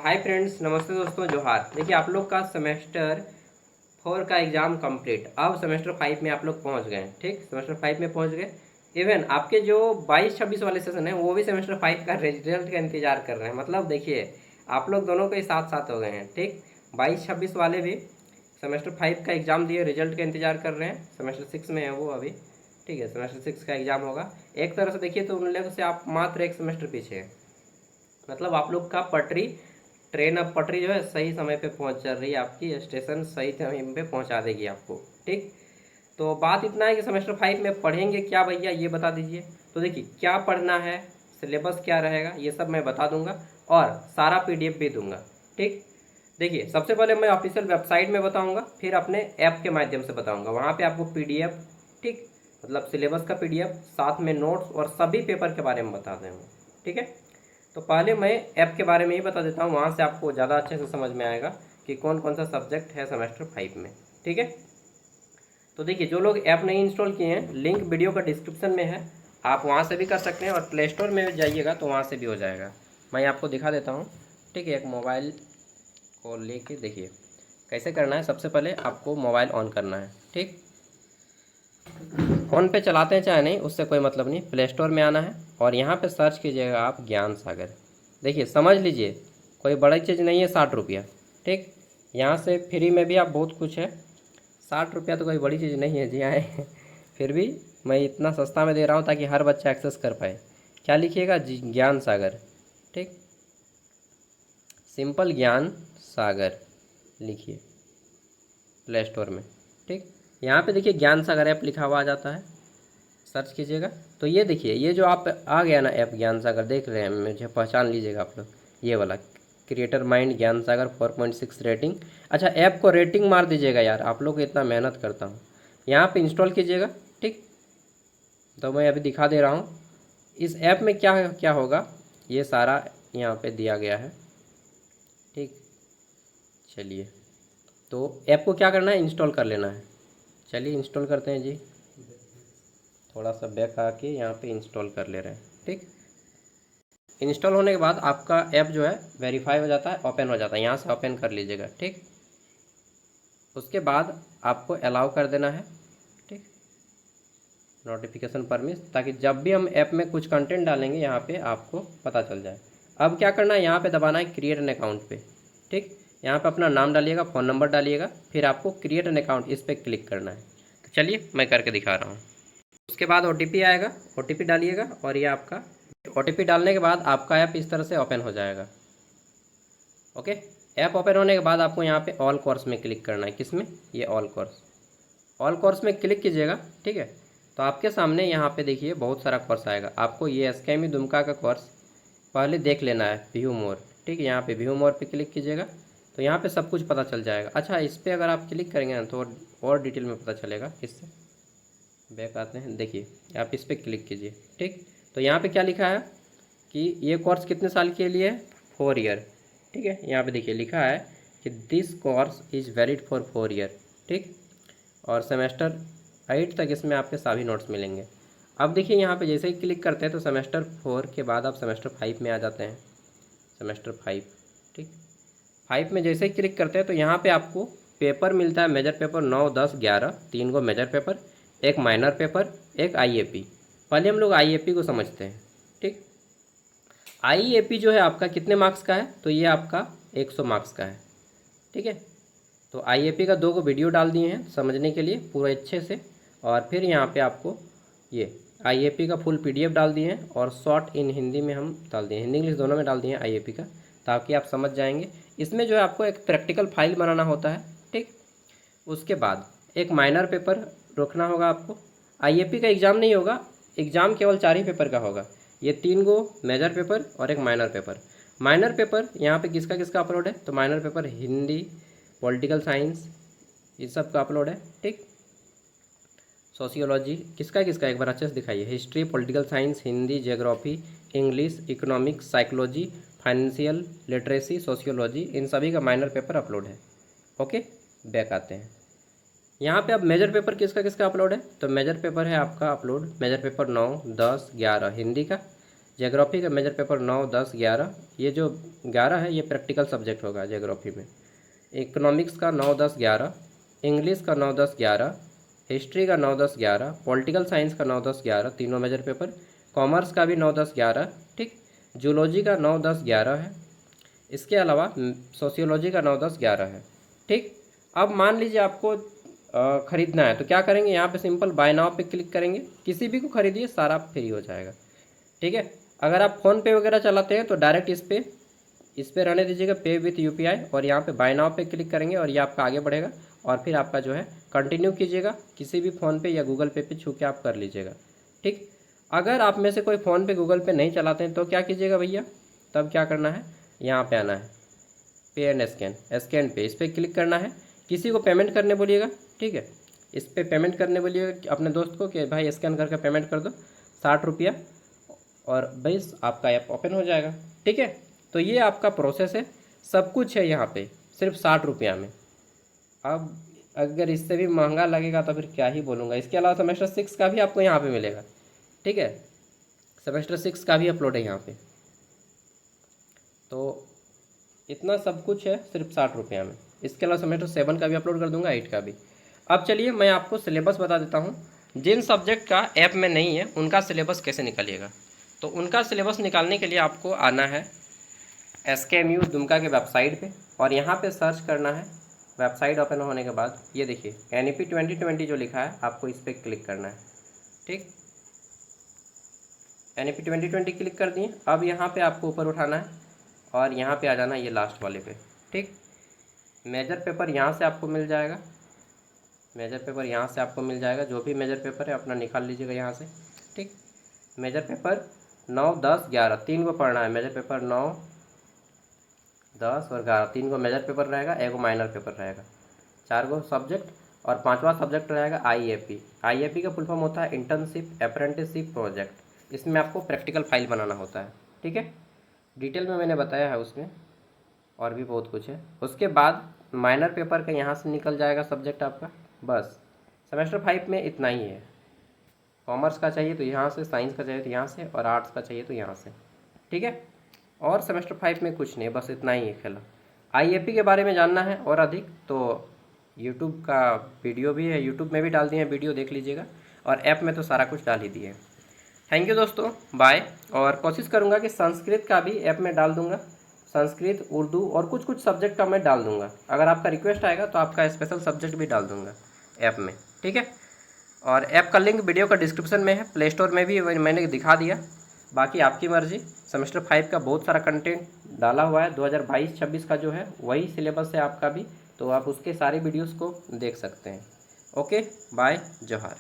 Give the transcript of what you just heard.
Hi friends, नमस्ते दोस्तों, जोहार। देखिए, आप लोग का सेमेस्टर 4 का एग्ज़ाम कंप्लीट, अब सेमेस्टर 5 में आप लोग पहुंच गए हैं। ठीक, सेमेस्टर 5 में पहुंच गए। इवन आपके जो 22-26 वाले सेशन हैं वो भी सेमेस्टर 5 का रिजल्ट का इंतजार कर रहे हैं। मतलब देखिए, आप लोग दोनों के साथ साथ हो गए हैं। ठीक, 22-26 वाले भी सेमेस्टर 5 का एग्ज़ाम दिए, रिजल्ट का इंतजार कर रहे हैं। सेमेस्टर 6 में है वो अभी। ठीक है, सेमेस्टर 6 का एग्ज़ाम होगा। एक तरह से देखिए तो उन लोगों से आप मात्र एक सेमेस्टर पीछे हैं। मतलब आप लोग का ट्रेन अब पटरी जो है सही समय पे पहुंच चल रही है, आपकी स्टेशन सही टाइम पे पहुंचा देगी आपको। ठीक, तो बात इतना है कि सेमेस्टर 5 में पढ़ेंगे क्या भैया, ये बता दीजिए। तो देखिए, क्या पढ़ना है, सिलेबस क्या रहेगा, ये सब मैं बता दूंगा और सारा पीडीएफ भी दूंगा। ठीक, देखिए, सबसे पहले मैं ऑफिशियल वेबसाइट में बताऊंगा, फिर अपने ऐप के माध्यम से बताऊंगा। वहाँ पे आपको पीडीएफ, ठीक, मतलब सिलेबस का पीडीएफ, साथ में नोट्स और सभी पेपर के बारे में बता देंगे। ठीक है, तो पहले मैं ऐप के बारे में ही बता देता हूँ, वहाँ से आपको ज़्यादा अच्छे से समझ में आएगा कि कौन कौन सा सब्जेक्ट है सेमेस्टर 5 में। ठीक है, तो देखिए, जो लोग ऐप नहीं इंस्टॉल किए हैं, लिंक वीडियो का डिस्क्रिप्शन में है, आप वहाँ से भी कर सकते हैं और प्ले स्टोर में जाइएगा तो वहाँ से भी हो जाएगा। मैं आपको दिखा देता हूँ। ठीक है, एक मोबाइल को लेके देखिए कैसे करना है। सबसे पहले आपको मोबाइल ऑन करना है। ठीक, फ़ोन पे चलाते हैं चाहे नहीं, उससे कोई मतलब नहीं। प्ले स्टोर में आना है और यहाँ पे सर्च कीजिएगा आप ज्ञान सागर। देखिए, समझ लीजिए, कोई बड़ी चीज़ नहीं है, 60 रुपया। ठीक, यहाँ से फ्री में भी आप बहुत कुछ है। 60 रुपया तो कोई बड़ी चीज़ नहीं है जी आए फिर भी मैं इतना सस्ता में दे रहा हूँ ताकि हर बच्चा एक्सेस कर पाए। क्या लिखिएगा जी, ज्ञान सागर। ठीक, सिंपल ज्ञान सागर लिखिए प्ले स्टोर में। ठीक, यहाँ पे देखिए ज्ञान सागर ऐप लिखा हुआ आ जाता है, सर्च कीजिएगा तो ये देखिए, ये जो आप आ गया ना ऐप ज्ञान सागर, देख रहे हैं, मुझे पहचान लीजिएगा आप लोग, ये वाला क्रिएटर माइंड ज्ञान सागर 4.6 रेटिंग। अच्छा, ऐप को रेटिंग मार दीजिएगा यार, आप लोग इतना मेहनत करता हूँ। यहाँ पे इंस्टॉल कीजिएगा। ठीक, तो मैं अभी दिखा दे रहा हूँ इस ऐप में क्या क्या होगा, ये सारा यहाँ पे दिया गया है। ठीक, चलिए, तो ऐप को क्या करना है, इंस्टॉल कर लेना है। चलिए इंस्टॉल करते हैं जी, थोड़ा सा बैक आके यहाँ पे इंस्टॉल कर ले रहे हैं। ठीक, इंस्टॉल होने के बाद आपका ऐप जो है वेरीफाई हो जाता है, ओपन हो जाता है। यहाँ से ओपन कर लीजिएगा। ठीक, उसके बाद आपको अलाउ कर देना है। ठीक, नोटिफिकेशन परमिट, ताकि जब भी हम ऐप में कुछ कंटेंट डालेंगे यहाँ पे आपको पता चल जाए। अब क्या करना है, यहाँ पे दबाना है क्रिएट एन अकाउंट पे। ठीक, यहाँ पे अपना नाम डालिएगा, फ़ोन नंबर डालिएगा, फिर आपको क्रिएट एन अकाउंट इस पर क्लिक करना है। तो चलिए मैं करके दिखा रहा हूँ। उसके बाद OTP आएगा, OTP डालिएगा और ये आपका OTP डालने के बाद आपका ऐप इस तरह से ओपन हो जाएगा। ओके, ऐप ओपन होने के बाद आपको यहाँ पे ऑल कोर्स में क्लिक करना है। किस में, ये ऑल कोर्स में क्लिक कीजिएगा। ठीक है, तो आपके सामने यहाँ पे देखिए बहुत सारा कोर्स आएगा। आपको ये SKME दुमका का कोर्स पहले देख लेना है, व्यू मोर। ठीक है, यहाँ पे व्यू मोर पे क्लिक कीजिएगा तो यहाँ पे सब कुछ पता चल जाएगा। अच्छा, इस पर अगर आप क्लिक करेंगे ना तो और डिटेल में पता चलेगा। इससे बैक आते हैं, देखिए आप इस पर क्लिक कीजिए। ठीक, तो यहाँ पे क्या लिखा है कि ये कोर्स कितने साल के लिए है, 4 ईयर। ठीक है, यहाँ पे देखिए लिखा है कि this course is valid for 4 year. ठीक, और सेमेस्टर 8 तक इसमें आपके सभी नोट्स मिलेंगे। अब देखिए, यहाँ पे जैसे ही क्लिक करते हैं तो सेमेस्टर 4 के बाद आप सेमेस्टर 5 में आ जाते हैं। सेमेस्टर 5, ठीक, 5 में जैसे ही क्लिक करते हैं तो यहाँ पे आपको पेपर मिलता है, मेजर पेपर 9, 10, 11, 3 गो मेजर पेपर, एक माइनर पेपर, एक IAP। पहले हम लोग IAP को समझते हैं। ठीक, IAP जो है आपका कितने मार्क्स का है, तो ये आपका 100 मार्क्स का है। ठीक है, तो IAP का 2 वीडियो डाल दिए हैं समझने के लिए पूरे अच्छे से, और फिर यहाँ पे आपको ये IAP का फुल PDF डाल दिए हैं और शॉर्ट इन हिंदी में हम डाल दिए हैं, हिंदी इंग्लिश दोनों में डाल दिए हैं IAP का, ताकि आप समझ जाएंगे। इसमें जो है आपको एक प्रैक्टिकल फाइल बनाना होता है। ठीक, उसके बाद एक माइनर पेपर रखना होगा आपको। IAP का एग्ज़ाम नहीं होगा, एग्ज़ाम केवल 4 ही पेपर का होगा। ये 3 गो मेजर पेपर और एक माइनर पेपर। माइनर पेपर यहाँ पे किसका किसका अपलोड है, तो minor paper Hindi, political science, ये सब का अपलोड है। ठीक, सोशियोलॉजी किसका किसका, एक बार अच्छे से दिखाइए। History, political science, Hindi, geography, English, economics, psychology, financial literacy, sociology, इन सभी का माइनर पेपर अपलोड है। ओके, बैक आते हैं। यहाँ पे अब मेजर पेपर किसका किसका अपलोड है, तो मेजर पेपर है आपका अपलोड, मेजर पेपर 9, 10, 11 हिंदी का, ज्योग्राफी का मेजर पेपर 9, 10, 11, ये जो 11 है ये प्रैक्टिकल सब्जेक्ट होगा ज्योग्राफी में। इकोनॉमिक्स का 9, 10, 11, इंग्लिश का 9, 10, 11, हिस्ट्री का 9, 10, 11, पॉलिटिकल साइंस का 9, 10, 11, तीनों मेजर पेपर। कॉमर्स का भी 9, 10, 11, ठीक। जूलॉजी का 9, 10, 11 है। इसके अलावा सोशियोलॉजी का 9, 10, 11 है, ठीक। अब मान लीजिए आपको ख़रीदना है तो क्या करेंगे, यहाँ पे सिंपल बाय नाउ पे क्लिक करेंगे, किसी भी को खरीदिए, सारा फ्री हो जाएगा, ठीक है। अगर आप फ़ोन पे वगैरह चलाते हैं तो डायरेक्ट इस पे रहने दीजिएगा पे विथ यूपीआई, और यहाँ पे बाय नाउ पे क्लिक करेंगे और ये आपका आगे बढ़ेगा, और फिर आपका जो है कंटिन्यू कीजिएगा, किसी भी फ़ोन पे या गूगल पे छू के आप कर लीजिएगा, ठीक। अगर आप में से कोई फ़ोन पे गूगल पे नहीं चलाते हैं तो क्या कीजिएगा भैया, तब क्या करना है, यहाँ पे आना है पे एंड स्कैन पे, इस पर क्लिक करना है, किसी को पेमेंट करने बोलिएगा, ठीक है। इस पर पेमेंट करने बोलिएगा अपने दोस्त को कि भाई स्कैन करके पेमेंट कर दो 60 रुपया, और बस आपका ऐप ओपन हो जाएगा, ठीक है। तो ये आपका प्रोसेस है, सब कुछ है यहाँ पे सिर्फ 60 रुपया में। अब अगर इससे भी महंगा लगेगा तो फिर क्या ही बोलूँगा। इसके अलावा सेमेस्टर 6 का भी आपको यहाँ पे मिलेगा, ठीक है। सेमेस्टर 6 का भी अपलोड है यहाँ पे। तो इतना सब कुछ है सिर्फ 60 रुपया में। इसके अलावा सेमेस्टर 7 का भी अपलोड कर दूंगा, 8 का भी। अब चलिए मैं आपको सिलेबस बता देता हूँ, जिन सब्जेक्ट का ऐप में नहीं है उनका सिलेबस कैसे निकालिएगा। तो उनका सिलेबस निकालने के लिए आपको आना है SKMU दुमका के वेबसाइट पे, और यहाँ पे सर्च करना है। वेबसाइट ओपन होने के बाद ये देखिए NEP 2020 जो लिखा है, आपको इस पर क्लिक करना है, ठीक। NEP 2020 क्लिक कर दिए। अब यहाँ पे आपको ऊपर उठाना है और यहाँ पे आ जाना ये लास्ट वाले पे, ठीक। मेजर पेपर यहाँ से आपको मिल जाएगा, मेजर पेपर यहाँ से आपको मिल जाएगा, जो भी मेजर पेपर है अपना निकाल लीजिएगा यहाँ से, ठीक। मेजर पेपर 9, 10, 11 तीन को पढ़ना है। मेजर पेपर 9, 10 और 11 तीन को मेजर पेपर रहेगा, एक को माइनर पेपर रहेगा, 4 को सब्जेक्ट, और 5वां सब्जेक्ट रहेगा IAP का फुल फॉर्म होता है इंटर्नशिप अप्रेंटिसशिप प्रोजेक्ट। इसमें आपको प्रैक्टिकल फाइल बनाना होता है, ठीक है। डिटेल में मैंने बताया है उसमें, और भी बहुत कुछ है। उसके बाद माइनर पेपर का यहाँ से निकल जाएगा सब्जेक्ट आपका। बस सेमेस्टर 5 में इतना ही है। कॉमर्स का चाहिए तो यहाँ से, साइंस का चाहिए तो यहाँ से, और आर्ट्स का चाहिए तो यहाँ से, ठीक है। और सेमेस्टर 5 में कुछ नहीं, बस इतना ही है खेला। IAP के बारे में जानना है और अधिक तो यूट्यूब का वीडियो भी है, यूट्यूब में भी डाल दिए हैं वीडियो, देख लीजिएगा। और ऐप में तो सारा कुछ डाल ही दिए हैं। थैंक यू दोस्तों, बाय। और कोशिश करूँगा कि संस्कृत का भी ऐप में डाल दूँगा, संस्कृत, उर्दू और कुछ कुछ सब्जेक्ट का मैं डाल दूँगा। अगर आपका रिक्वेस्ट आएगा तो आपका स्पेशल सब्जेक्ट भी डाल दूँगा ऐप में, ठीक है। और ऐप का लिंक वीडियो का डिस्क्रिप्शन में है, प्ले स्टोर में भी मैंने दिखा दिया। बाकी आपकी मर्ज़ी। सेमेस्टर 5 का बहुत सारा कंटेंट डाला हुआ है, 2022-26 का जो है वही सिलेबस है आपका भी, तो आप उसके सारे वीडियोस को देख सकते हैं। ओके, बाय, जोहार।